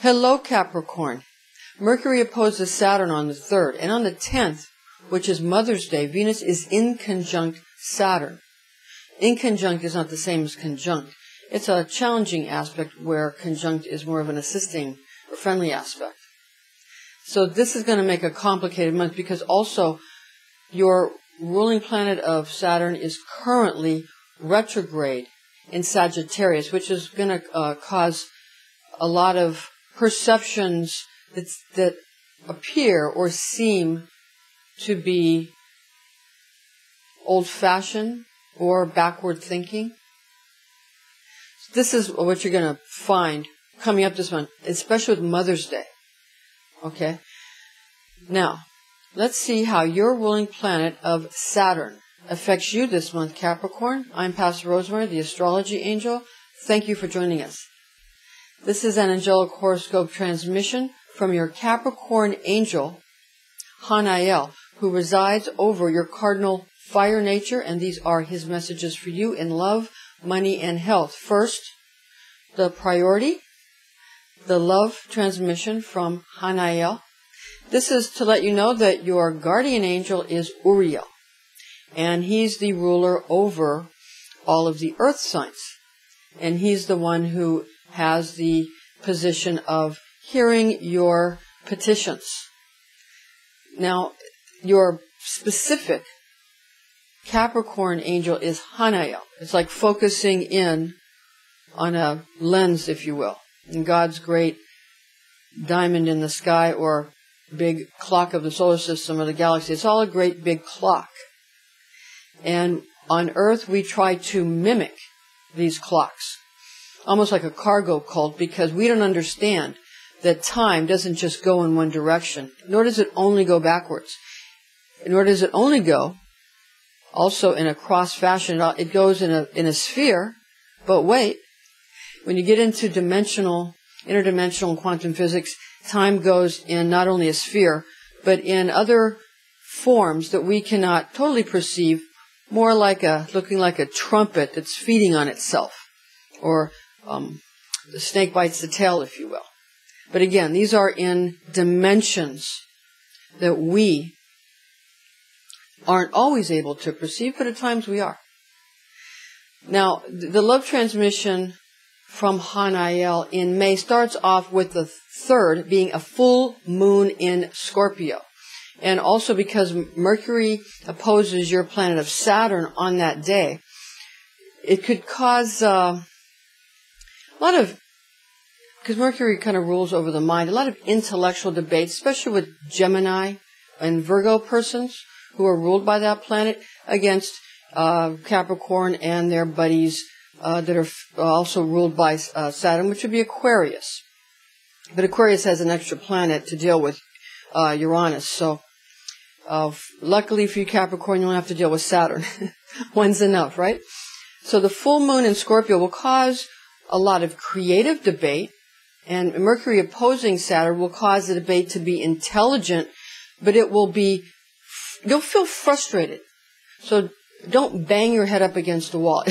Hello, Capricorn. Mercury opposes Saturn on the 3rd, and on the 10th, which is Mother's Day, Venus is in conjunct Saturn. Inconjunct is not the same as conjunct. It's a challenging aspect where conjunct is more of an assisting or friendly aspect. So this is going to make a complicated month because also your ruling planet of Saturn is currently retrograde in Sagittarius, which is going to cause a lot of perceptions that appear or seem to be old-fashioned or backward thinking. This is what you're going to find coming up this month, especially with Mother's Day. Okay? Now, let's see how your ruling planet of Saturn affects you this month, Capricorn. I'm Pastor Rosemary, the Astrology Angel. Thank you for joining us. This is an angelic horoscope transmission from your Capricorn angel, Hanael, who resides over your cardinal fire nature, and these are his messages for you in love, money, and health. First, the priority, the love transmission from Hanael. This is to let you know that your guardian angel is Uriel, and he's the ruler over all of the earth signs, and he's the one who has the position of hearing your petitions. Now, your specific Capricorn angel is Hanael. It's like focusing in on a lens, if you will, in God's great diamond in the sky or big clock of the solar system or the galaxy. It's all a great big clock. And on Earth, we try to mimic these clocks, almost like a cargo cult, because we don't understand that time doesn't just go in one direction, nor does it only go backwards, nor does it only go also in a cross fashion. It goes in a sphere, but wait, when you get into interdimensional quantum physics, time goes in not only a sphere, but in other forms that we cannot totally perceive, more like looking like a trumpet that's feeding on itself, or the snake bites the tail, if you will. But again, these are in dimensions that we aren't always able to perceive, but at times we are. Now, the love transmission from Hanael in May starts off with the 3rd being a full moon in Scorpio. And also because Mercury opposes your planet of Saturn on that day, it could cause a lot of, because Mercury kind of rules over the mind, a lot of intellectual debates, especially with Gemini and Virgo persons who are ruled by that planet against Capricorn and their buddies that are also ruled by Saturn, which would be Aquarius. But Aquarius has an extra planet to deal with, Uranus. So luckily for you, Capricorn, you don't have to deal with Saturn. One's enough, right? So the full moon in Scorpio will cause a lot of creative debate, and Mercury opposing Saturn will cause the debate to be intelligent, but you'll feel frustrated. So don't bang your head up against the wall.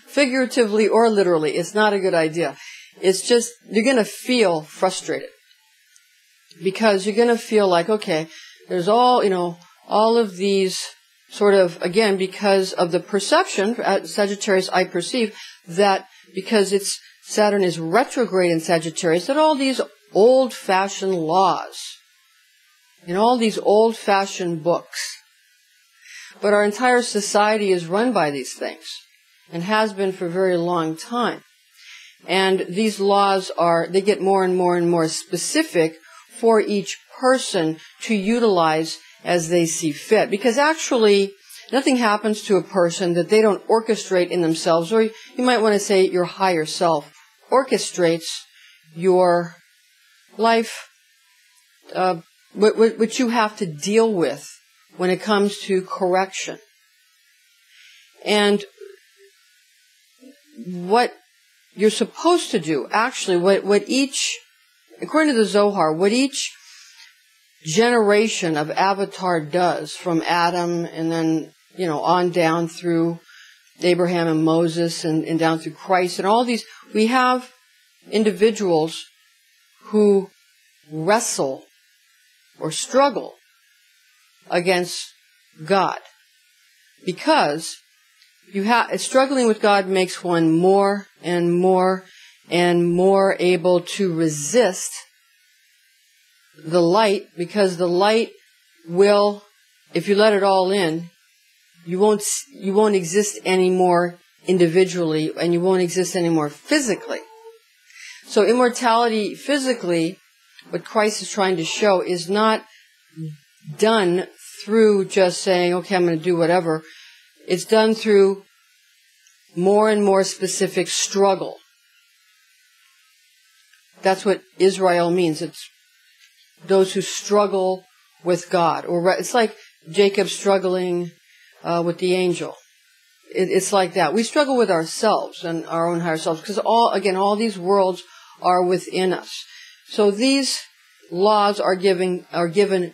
Figuratively or literally, it's not a good idea. It's just, you're going to feel frustrated. Because you're going to feel like, okay, there's all of these sort of, again, because of the perception, at Sagittarius, I perceive that because Saturn is retrograde in Sagittarius, that all these old-fashioned laws, and all these old-fashioned books, but our entire society is run by these things, and has been for a very long time. And these laws they get more and more and more specific for each person to utilize as they see fit. Because actually, nothing happens to a person that they don't orchestrate in themselves, or you might want to say your higher self orchestrates your life, what you have to deal with when it comes to correction. And what you're supposed to do, actually, what each, according to the Zohar, what each generation of avatar does, from Adam and then, on down through Abraham and Moses and down through Christ and all these, we have individuals who wrestle or struggle against God. Because struggling with God makes one more and more and more able to resist the light, because the light will, if you let it all in, you won't exist anymore individually, and you won't exist anymore physically. So immortality physically, what Christ is trying to show, is not done through just saying, okay, I'm going to do whatever. It's done through more and more specific struggle. That's what Israel means. It's those who struggle with God. Or it's like Jacob struggling with the angel. It's like that. We struggle with ourselves and our own higher selves, because all these worlds are within us. So these laws are given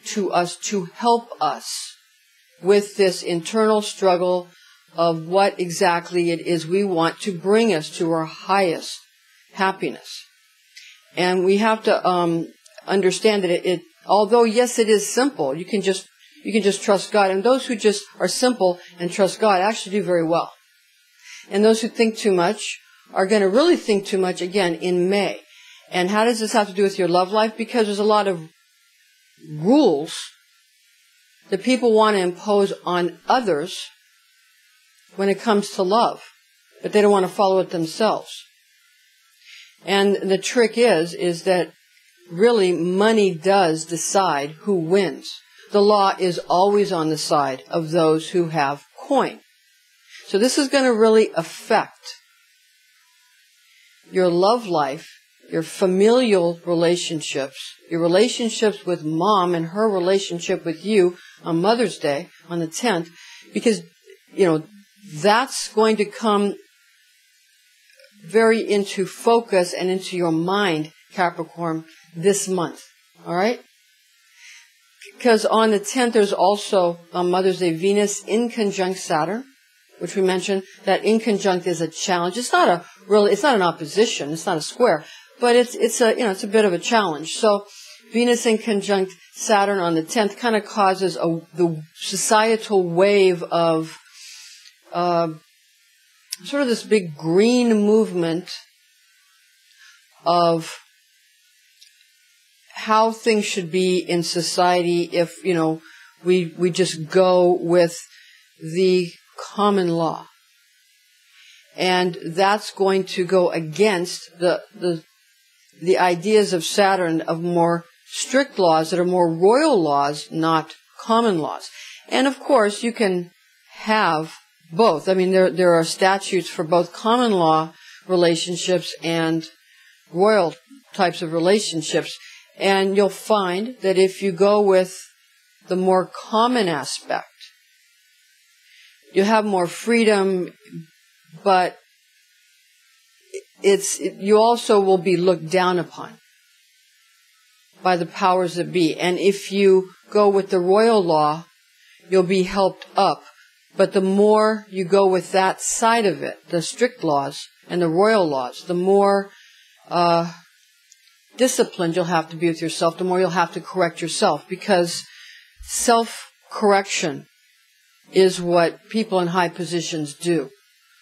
to us to help us with this internal struggle of what exactly it is we want to bring us to our highest happiness. And we have to understand that although yes, it is simple, you can just trust God. And those who just are simple and trust God actually do very well. And those who think too much are going to really think too much again in May. And how does this have to do with your love life? Because there's a lot of rules that people want to impose on others when it comes to love, but they don't want to follow it themselves. And the trick is that really money does decide who wins. The law is always on the side of those who have coin. So this is going to really affect your love life, your familial relationships, your relationships with mom and her relationship with you on Mother's Day, on the 10th, because, that's going to come very into focus and into your mind, Capricorn, this month. All right? Because on the 10th, there's also, on Mother's Day, Venus in conjunct Saturn, which we mentioned. That in conjunct is a challenge. It's not an opposition. It's not a square. But it's a bit of a challenge. So Venus in conjunct Saturn on the 10th kind of causes the societal wave of sort of this big green movement of how things should be in society if, we just go with the common law. And that's going to go against the ideas of Saturn of more strict laws that are more royal laws, not common laws. And of course, you can have both. I mean, there are statutes for both common law relationships and royal types of relationships. And you'll find that if you go with the more common aspect, you have more freedom, but you also will be looked down upon by the powers that be. And if you go with the royal law, you'll be helped up. But the more you go with that side of it, the strict laws and the royal laws, the more disciplined you'll have to be with yourself, the more you'll have to correct yourself, because self-correction is what people in high positions do.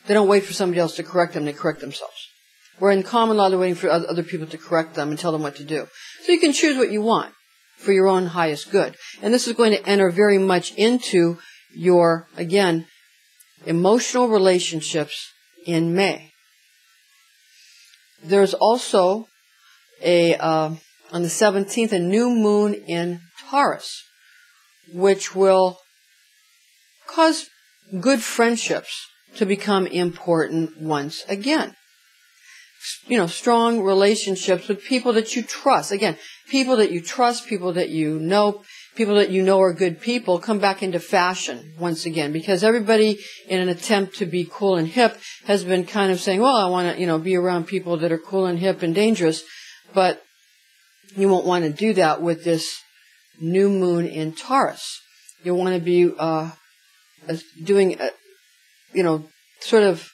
They don't wait for somebody else to correct them, they correct themselves. Where in common law, they're waiting for other people to correct them and tell them what to do. So you can choose what you want for your own highest good. And this is going to enter very much into your, again, emotional relationships in May. There's also on the 17th, a new moon in Taurus, which will cause good friendships to become important once again. Strong relationships with people that you trust. Again, people that you trust, people that you know are good people come back into fashion once again, because everybody in an attempt to be cool and hip has been kind of saying, well, I want to, be around people that are cool and hip and dangerous, but you won't want to do that with this new moon in Taurus. You'll want to be doing, sort of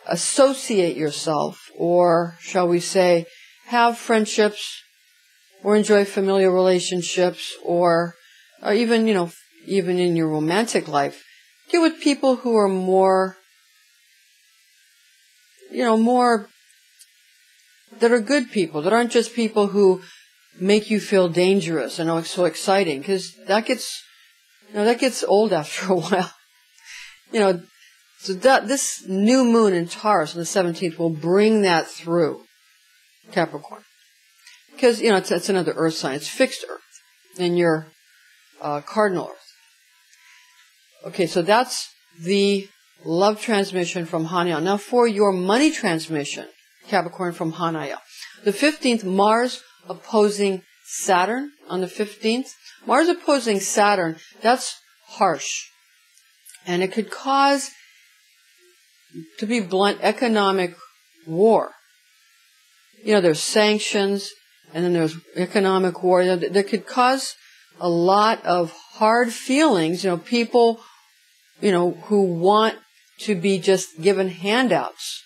associate yourself, or shall we say, have friendships or enjoy familiar relationships, or even, even in your romantic life, get with people who are more, more, that are good people, that aren't just people who make you feel dangerous and so exciting, because that gets old after a while. So this new moon in Taurus on the 17th will bring that through Capricorn. Because, it's another earth sign. It's fixed earth in your cardinal earth. Okay, so that's the love transmission from Hanael. Now for your money transmission, Capricorn, from Hanael. The 15th, Mars opposing Saturn on the 15th. Mars opposing Saturn, that's harsh. And it could cause, to be blunt, economic war. There's sanctions, and then there's economic war. That could cause a lot of hard feelings. People, who want to be just given handouts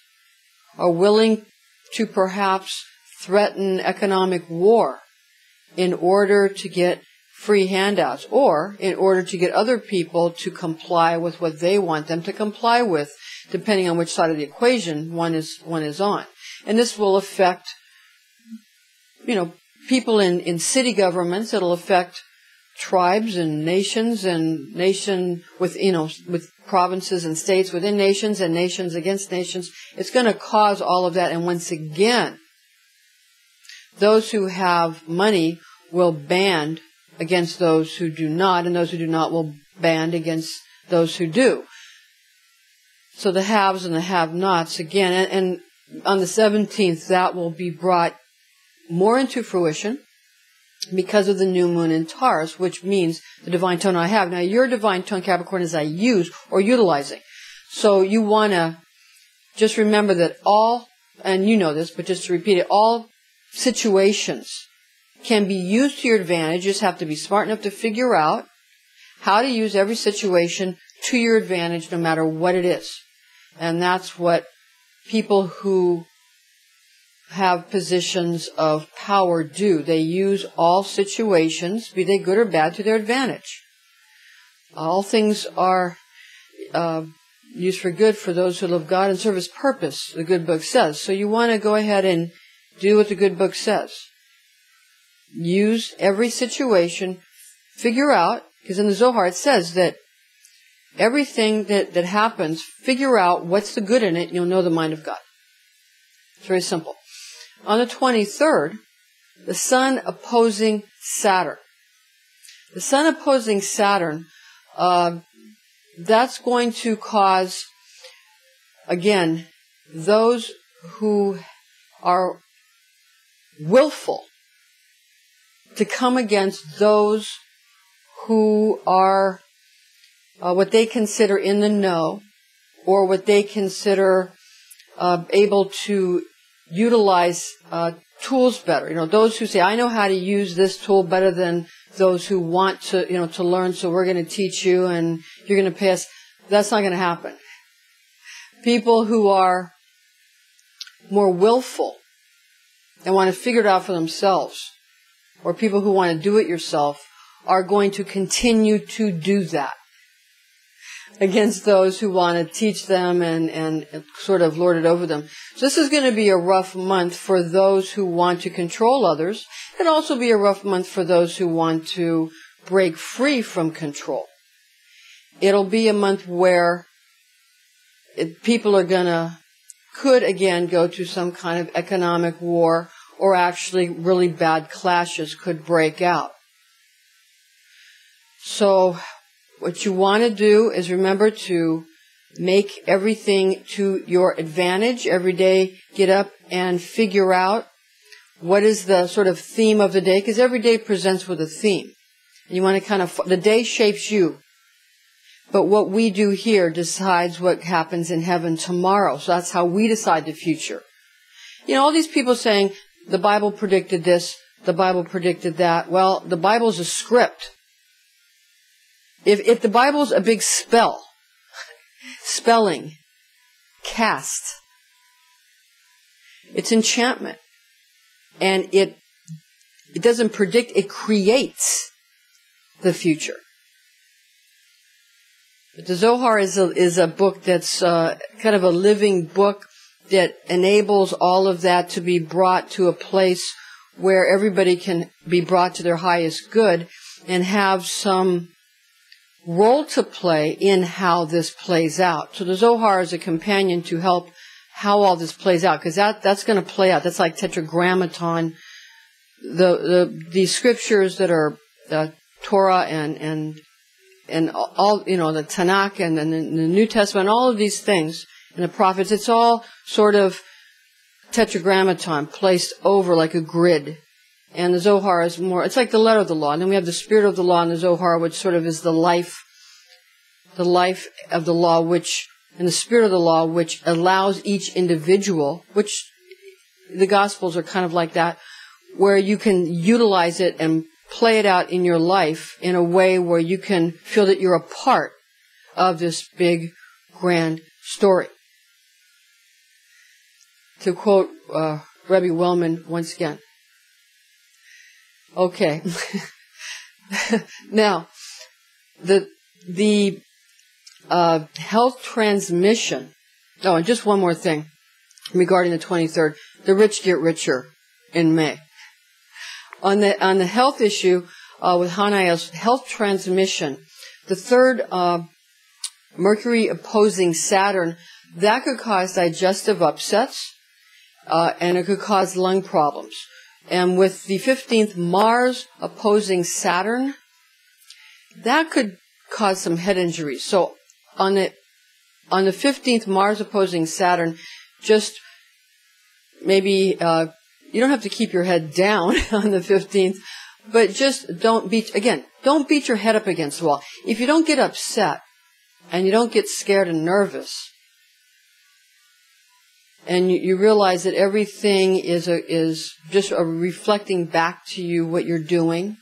are willing to perhaps threaten economic war in order to get free handouts, or in order to get other people to comply with what they want them to comply with, depending on which side of the equation one is on. And this will affect, people in city governments. It'll affect tribes and nations, and with provinces and states within nations and nations against nations. It's going to cause all of that. And once again, those who have money will band against those who do not, and those who do not will band against those who do. So the haves and the have-nots again, and on the 17th, that will be brought more into fruition because of the new moon in Taurus, which means the divine tone I have. Now, your divine tone, Capricorn, is I use or utilizing. So you want to just remember that all, and you know this, but just to repeat it, all situations can be used to your advantage. You just have to be smart enough to figure out how to use every situation to your advantage, no matter what it is. And that's what people who have positions of power do. They use all situations, be they good or bad, to their advantage. All things are used for good for those who love God and serve His purpose, the good book says. So you want to go ahead and do what the good book says. Use every situation, figure out, because in the Zohar it says that everything that happens, figure out what's the good in it, and you'll know the mind of God. It's very simple. On the 23rd, the Sun opposing Saturn. The Sun opposing Saturn, that's going to cause, again, those who are willful to come against those who are what they consider in the know, or what they consider able to utilize tools better. Those who say, I know how to use this tool better than those who want to, to learn, so we're going to teach you and you're going to pay us. That's not going to happen. People who are more willful and want to figure it out for themselves, or people who want to do it yourself, are going to continue to do that against those who want to teach them and sort of lord it over them. So this is going to be a rough month for those who want to control others, and also be a rough month for those who want to break free from control. It'll be a month where people are could again go to some kind of economic war, or actually really bad clashes could break out. So what you want to do is remember to make everything to your advantage. Every day, get up and figure out what is the sort of theme of the day, because every day presents with a theme. And you want to the day shapes you. But what we do here decides what happens in heaven tomorrow. So that's how we decide the future. All these people saying, the Bible predicted this, the Bible predicted that. Well, the Bible's a script. If the Bible's a big spelling, cast, it's enchantment. And it It doesn't predict, it creates the future. But the Zohar is a book that's kind of a living book that enables all of that to be brought to a place where everybody can be brought to their highest good and have some role to play in how this plays out. So the Zohar is a companion to help how all this plays out, because that's going to play out. That's like Tetragrammaton. The scriptures that are the Torah and all, you know, the Tanakh and the New Testament, all of these things, and the prophets, it's all sort of Tetragrammaton placed over like a grid. And the Zohar is more, it's like the letter of the law. And then we have the spirit of the law in the Zohar, which sort of is the life of the law, which, and the spirit of the law, which allows each individual, which the Gospels are kind of like that, where you can utilize it and play it out in your life in a way where you can feel that you're a part of this big, grand story. To quote Rebbe Wellman once again. Okay. Now, the health transmission. Oh, and just one more thing regarding the 23rd. The rich get richer in May. On the health issue with Hanayel's health transmission, the third Mercury opposing Saturn, that could cause digestive upsets, and it could cause lung problems. And with the 15th Mars opposing Saturn, that could cause some head injuries. So on the 15th Mars opposing Saturn, just maybe you don't have to keep your head down on the 15th, but just don't beat your head up against the wall. If you don't get upset and you don't get scared and nervous, and you realize that everything is just reflecting back to you what you're doing,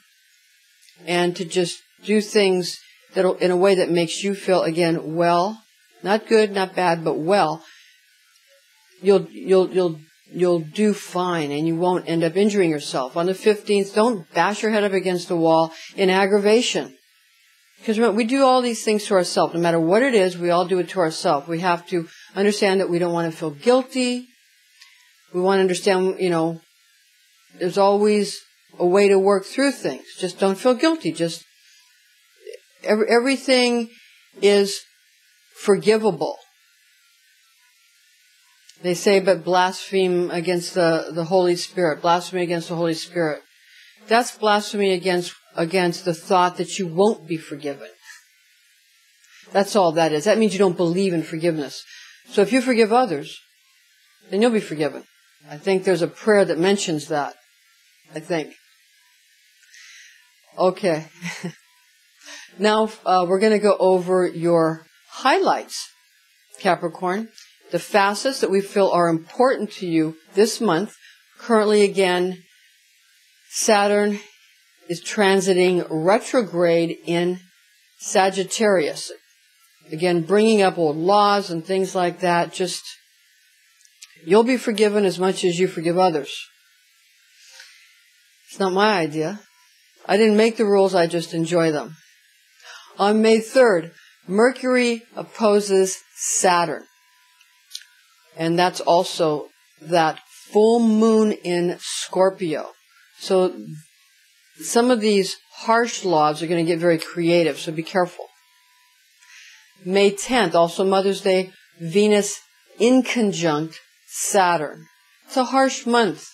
and to just do things in a way that makes you feel, again, well, not good, not bad, but well, you'll do fine, and you won't end up injuring yourself. On the 15th, don't bash your head up against the wall in aggravation. Because remember, we do all these things to ourselves. No matter what it is, we all do it to ourselves. We have to understand that we don't want to feel guilty. We want to understand, there's always a way to work through things. Just don't feel guilty. Just everything is forgivable. They say, but blaspheme against the Holy Spirit. Blasphemy against the Holy Spirit. That's blasphemy against the thought that you won't be forgiven. That's all that is. That means you don't believe in forgiveness. So if you forgive others, then you'll be forgiven. I think there's a prayer that mentions that. I think. Okay. Now we're going to go over your highlights, Capricorn. The facets that we feel are important to you this month. Currently, again, Saturn is transiting retrograde in Sagittarius. Again, bringing up old laws and things like that. Just, you'll be forgiven as much as you forgive others. It's not my idea. I didn't make the rules, I just enjoy them. On May 3rd, Mercury opposes Saturn. And that's also that full moon in Scorpio. So some of these harsh laws are going to get very creative, so be careful. May 10th, also Mother's Day, Venus in conjunct Saturn. It's a harsh month,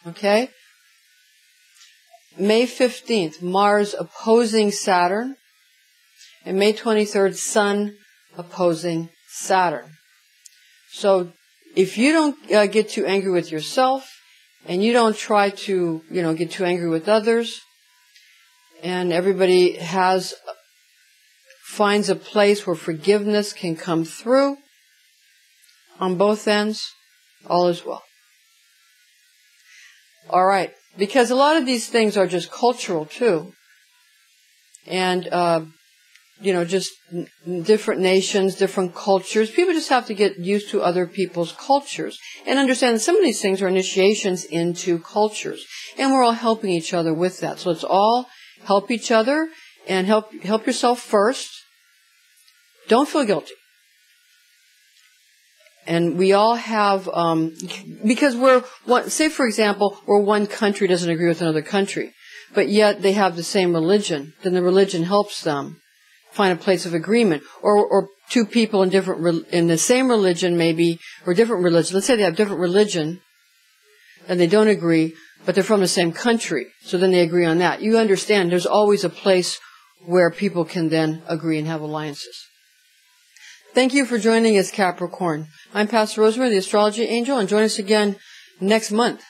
okay? May 15th, Mars opposing Saturn. And May 23rd, Sun opposing Saturn. So if you don't get too angry with yourself, and you don't try to, get too angry with others, and everybody finds a place where forgiveness can come through on both ends, all is well. All right, because a lot of these things are just cultural too, and just different nations, different cultures. People just have to get used to other people's cultures and understand that some of these things are initiations into cultures. And we're all helping each other with that. So let's all help each other and help yourself first. Don't feel guilty. And we all have, because say for example, where one country doesn't agree with another country, but yet they have the same religion, then the religion helps them find a place of agreement. Or two people in the same religion maybe, or different religion. Let's say they have different religion, and they don't agree, but they're from the same country. So then they agree on that. You understand there's always a place where people can then agree and have alliances. Thank you for joining us, Capricorn. I'm Pastor Rosemary, the Astrology Angel, and join us again next month.